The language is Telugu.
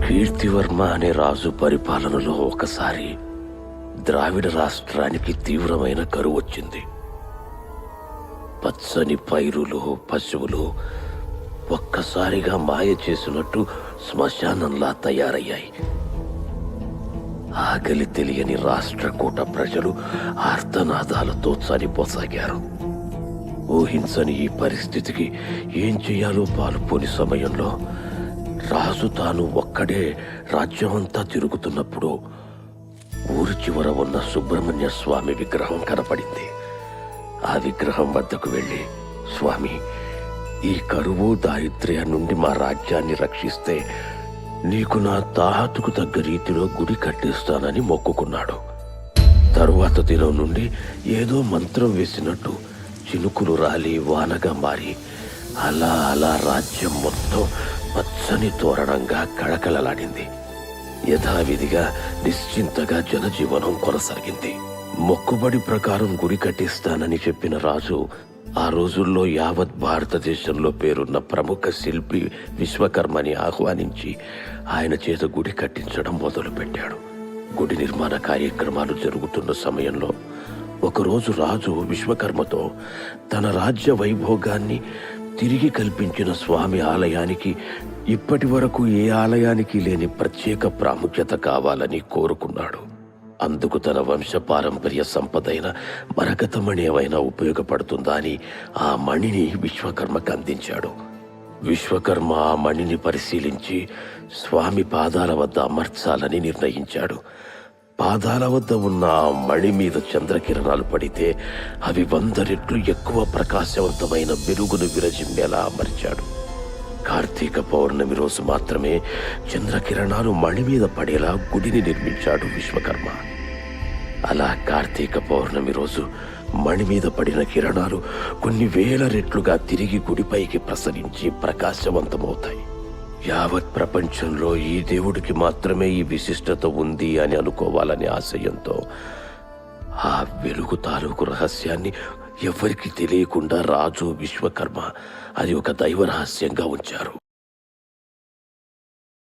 కీర్తివర్మ అనే రాజు పరిపాలనలో ఒకసారి ద్రావిడ రాష్ట్రానికి తీవ్రమైన కరువు వచ్చింది. పచ్చని పైరులు, పశువులు ఒక్కసారిగా మాయ చేసినట్టు శ్మశానంలా తయారయ్యాయి. ఆకలి తెలియని రాష్ట్రకూట ప్రజలు ఆర్తనాదాలతో చనిపోసాగారు. ఊహించని ఈ పరిస్థితికి ఏం చేయాలో పాలుపోని సమయంలో రాజు తాను ఒక్కడే రాజ్యమంతా తిరుగుతున్నప్పుడు ఊరి చివర ఉన్న సుబ్రహ్మణ్య స్వామి విగ్రహం కనపడింది. ఆ విగ్రహం వద్దకు వెళ్ళి, స్వామి, ఈ కరువు దారిద్ర్యం నుండి మా రాజ్యాన్ని రక్షిస్తే నీకు నా తాహతుకు తగ్గ రీతిలో గుడి కట్టిస్తానని మొక్కుకున్నాడు. తరువాత దినం నుండి ఏదో మంత్రం వేసినట్టు చినుకులు రాలి వానగా మారి అలా అలా రాజ్యం మొత్తం పచ్చని తోరణంగా కళకళలాడింది. యథావిధిగా నిశ్చింతగా జనజీవనం కొనసాగింది. మొక్కుబడి ప్రకారం గుడి కట్టిస్తానని చెప్పిన రాజు ఆ రోజుల్లో యావత్ భారతదేశంలో పేరున్న ప్రముఖ శిల్పి విశ్వకర్మని ఆహ్వానించి ఆయన చేత గుడి కట్టించడం మొదలుపెట్టాడు. గుడి నిర్మాణ కార్యక్రమాలు జరుగుతున్న సమయంలో ఒకరోజు రాజు విశ్వకర్మతో తన రాజ్య వైభోగాన్ని తిరిగి కల్పించిన స్వామి ఆలయానికి ఇప్పటి వరకు ఏ ఆలయానికి లేని ప్రత్యేక ప్రాముఖ్యత కావాలని కోరుకున్నాడు. అందుకు తన వంశ పారంపర్య సంపదైన మరకతమణి ఏమైనా ఉపయోగపడుతుందా అని ఆ మణిని విశ్వకర్మకు అందించాడు. విశ్వకర్మ ఆ మణిని పరిశీలించి స్వామి పాదాల వద్ద అమర్చాలని నిర్ణయించాడు. పాదాల వద్ద ఉన్న ఆ మణి మీద చంద్రకిరణాలు పడితే అవి 100 రెట్లు ఎక్కువ ప్రకాశవంతమైన వెలుగును విరజిమ్మేలా అమర్చాడు. కార్తీక పౌర్ణమి రోజు మాత్రమే చంద్రకిరణాలు మణి మీద పడేలా గుడిని నిర్మించాడు విశ్వకర్మ. అలా కార్తీక పౌర్ణమి రోజు మణి మీద పడిన కిరణాలు కొన్ని వేల రెట్లుగా తిరిగి గుడిపైకి ప్రసరించి ప్రకాశవంతమవుతాయి. యావత్ ప్రపంచంలో ఈ దేవుడికి మాత్రమే ఈ విశిష్టత ఉంది అని అనుకోవాలనే ఆశయంతో ఆ వెలుగు తాలూకు రహస్యాన్ని ఎవరికి తెలియకుండా రాజు విశ్వకర్మ అది ఒక దైవ రహస్యంగా ఉంచారు.